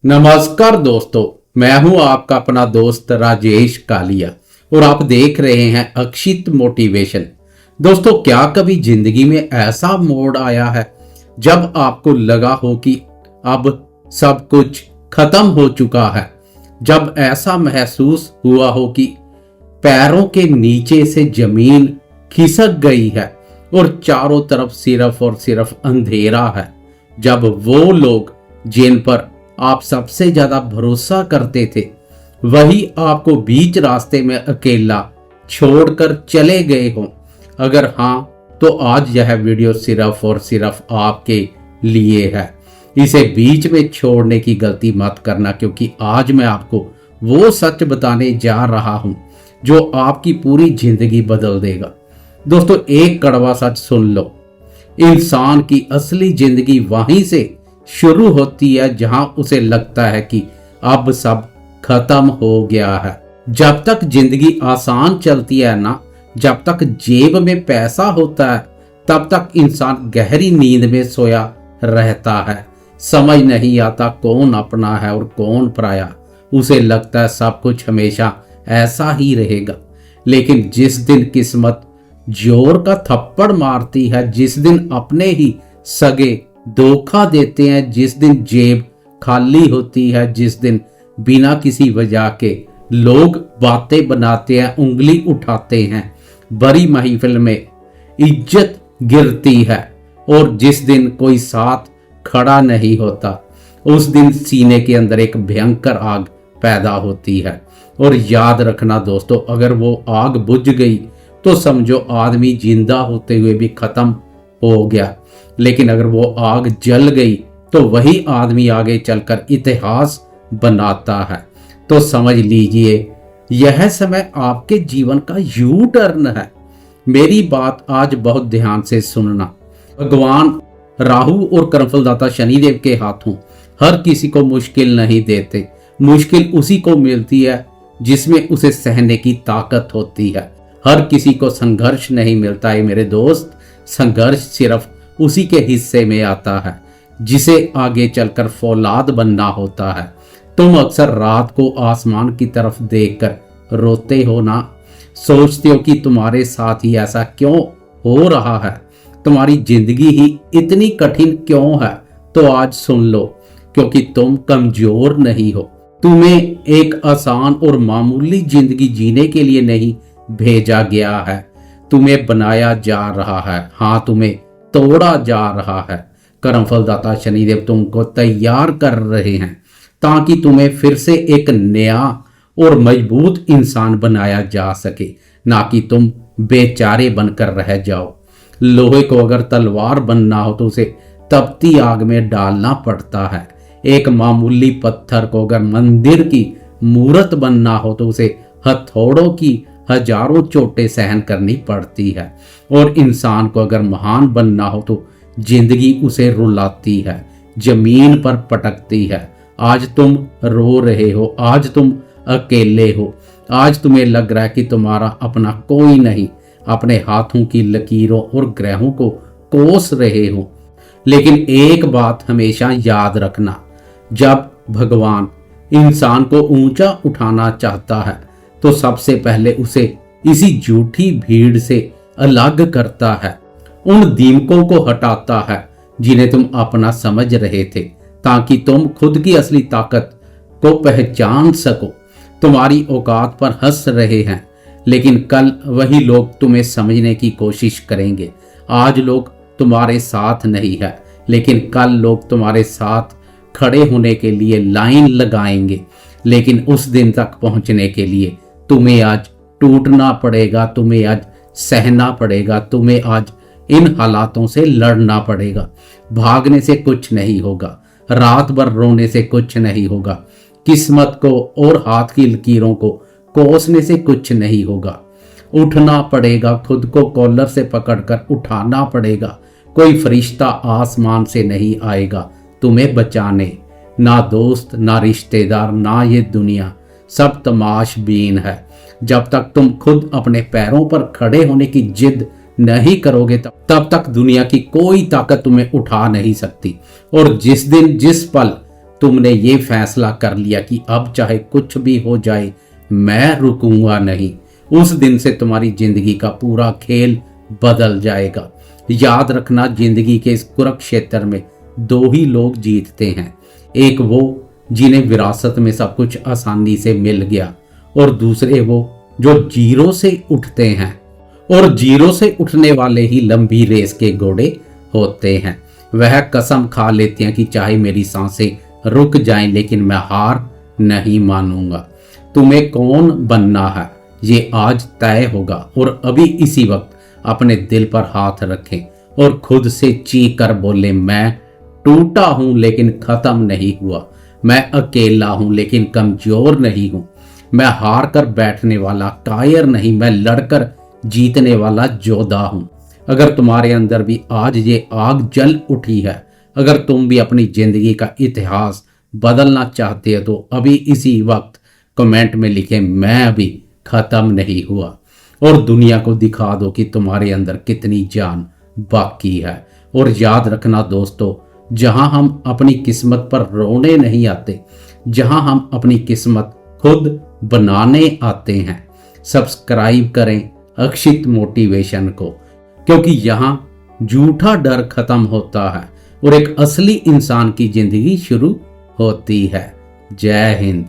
नमस्कार दोस्तों, मैं हूं आपका अपना दोस्त राजेश कालिया और आप देख रहे हैं अक्षित मोटिवेशन। दोस्तों, क्या कभी जिंदगी में ऐसा मोड़ आया है जब आपको लगा हो कि अब सब कुछ खत्म हो चुका है? जब ऐसा महसूस हुआ हो कि पैरों के नीचे से जमीन खिसक गई है और चारों तरफ सिर्फ और सिर्फ अंधेरा है? जब वो लोग जिन पर आप सबसे ज्यादा भरोसा करते थे वही आपको बीच रास्ते में अकेला छोड़कर चले गए हों? अगर हां, तो आज यह वीडियो सिर्फ और सिर्फ आपके लिए है। इसे बीच में छोड़ने की गलती मत करना, क्योंकि आज मैं आपको वो सच बताने जा रहा हूं जो आपकी पूरी जिंदगी बदल देगा। दोस्तों, एक कड़वा सच सुन लो, इंसान की असली जिंदगी वहीं से शुरू होती है जहां उसे लगता है कि अब सब खत्म हो गया है। जब तक जिंदगी आसान चलती है ना, जब तक जेब में पैसा होता है, तब तक इंसान गहरी नींद में सोया रहता है। समझ नहीं आता कौन अपना है और कौन पराया। उसे लगता है सब कुछ हमेशा ऐसा ही रहेगा। लेकिन जिस दिन किस्मत जोर का थप्पड़ मारती है, जिस दिन अपने ही सगे धोखा देते हैं, जिस दिन जेब खाली होती है, जिस दिन बिना किसी वजह के लोग बातें बनाते हैं, उंगली उठाते हैं, बड़ी महफिल में इज्जत गिरती है, और जिस दिन कोई साथ खड़ा नहीं होता, उस दिन सीने के अंदर एक भयंकर आग पैदा होती है। और याद रखना दोस्तों, अगर वो आग बुझ गई तो समझो आदमी जिंदा होते हुए भी खत्म हो गया। लेकिन अगर वो आग जल गई तो वही आदमी आगे चलकर इतिहास बनाता है। तो समझ लीजिए, यह समय आपके जीवन का यू टर्न है। मेरी बात आज बहुत ध्यान से सुनना। भगवान राहु और कर्मफलदाता शनिदेव के हाथों हर किसी को मुश्किल नहीं देते। मुश्किल उसी को मिलती है जिसमें उसे सहने की ताकत होती है। हर किसी को संघर्ष नहीं मिलता है मेरे दोस्त। संघर्ष सिर्फ उसी के हिस्से में आता है जिसे आगे चलकर फौलाद बनना होता है। तुम अक्सर रात को आसमान की तरफ देखकर रोते हो ना, सोचते हो कि तुम्हारे साथ ही ऐसा क्यों हो रहा है, तुम्हारी जिंदगी ही इतनी कठिन क्यों है? तो आज सुन लो, क्योंकि तुम कमजोर नहीं हो। तुम्हें एक आसान और मामूली जिंदगी जीने के लिए नहीं भेजा गया है, तुम्हें बनाया जा रहा है। हाँ, तुम्हें तोड़ा जा रहा है। कर्मफलदाता शनिदेव तुमको तैयार कर रहे हैं ताकि तुम्हें फिर से एक नया और मजबूत इंसान बनाया जा सके, ना कि तुम बेचारे बनकर रह जाओ। लोहे को अगर तलवार बनना हो तो उसे तपती आग में डालना पड़ता है। एक मामूली पत्थर को अगर मंदिर की मूर्त बनना हो तो उसे हथौड़ों की हजारों चोटें सहन करनी पड़ती है। और इंसान को अगर महान बनना हो तो जिंदगी उसे रुलाती है, जमीन पर पटकती है। आज तुम रो रहे हो, आज तुम अकेले हो, आज तुम्हें लग रहा है कि तुम्हारा अपना कोई नहीं, अपने हाथों की लकीरों और ग्रहों को कोस रहे हो। लेकिन एक बात हमेशा याद रखना, जब भगवान इंसान को ऊंचा उठाना चाहता है तो सबसे पहले उसे इसी झूठी भीड़ से अलग करता है। उन दीमकों को हटाता है जिन्हें तुम अपना समझ रहे थे, ताकि तुम खुद की असली ताकत को पहचान सको। तुम्हारी औकात पर हंस रहे हैं, लेकिन कल वही लोग तुम्हें समझने की कोशिश करेंगे। आज लोग तुम्हारे साथ नहीं है, लेकिन कल लोग तुम्हारे साथ खड़े होने के लिए लाइन लगाएंगे। लेकिन उस दिन तक पहुंचने के लिए तुम्हें आज टूटना पड़ेगा, तुम्हें आज सहना पड़ेगा, तुम्हें आज इन हालातों से लड़ना पड़ेगा। भागने से कुछ नहीं होगा, रात भर रोने से कुछ नहीं होगा, किस्मत को और हाथ की लकीरों को कोसने से कुछ नहीं होगा। उठना पड़ेगा, खुद को कॉलर से पकड़कर उठाना पड़ेगा। कोई फरिश्ता आसमान से नहीं आएगा तुम्हें बचाने, ना दोस्त, ना रिश्तेदार, ना ये दुनिया, सब तमाशबीन है। जब तक तुम खुद अपने पैरों पर खड़े होने की जिद नहीं करोगे तब तक दुनिया की कोई ताकत तुम्हें उठा नहीं सकती। और जिस दिन जिस पल तुमने ये फैसला कर लिया कि अब चाहे कुछ भी हो जाए मैं रुकूंगा नहीं, उस दिन से तुम्हारी जिंदगी का पूरा खेल बदल जाएगा। याद रखना, जिंदगी के इस कुरुक्षेत्र में दो ही लोग जीतते हैं, एक वो जिन्हें विरासत में सब कुछ आसानी से मिल गया, और दूसरे वो जो जीरो से उठते हैं। और जीरो से उठने वाले ही लंबी रेस के घोड़े होते हैं। वह कसम खा लेते हैं कि चाहे मेरी सांसें रुक जाएं लेकिन मैं हार नहीं मानूंगा। तुम्हें कौन बनना है ये आज तय होगा, और अभी इसी वक्त अपने दिल पर हाथ रखें और खुद से चीख कर बोले, मैं टूटा हूं लेकिन खत्म नहीं हुआ, मैं अकेला हूं लेकिन कमजोर नहीं हूं, मैं हार कर बैठने वाला कायर नहीं, मैं लड़कर जीतने वाला योद्धा हूं। अगर तुम्हारे अंदर भी आज ये आग जल उठी है, अगर तुम भी अपनी जिंदगी का इतिहास बदलना चाहते हो, तो अभी इसी वक्त कमेंट में लिखें, मैं अभी खत्म नहीं हुआ, और दुनिया को दिखा दो कि तुम्हारे अंदर कितनी जान बाकी है। और याद रखना दोस्तों, जहां हम अपनी किस्मत पर रोने नहीं आते, जहां हम अपनी किस्मत खुद बनाने आते हैं। सब्सक्राइब करें अक्षित मोटिवेशन को, क्योंकि यहां झूठा डर खत्म होता है और एक असली इंसान की जिंदगी शुरू होती है। जय हिंद।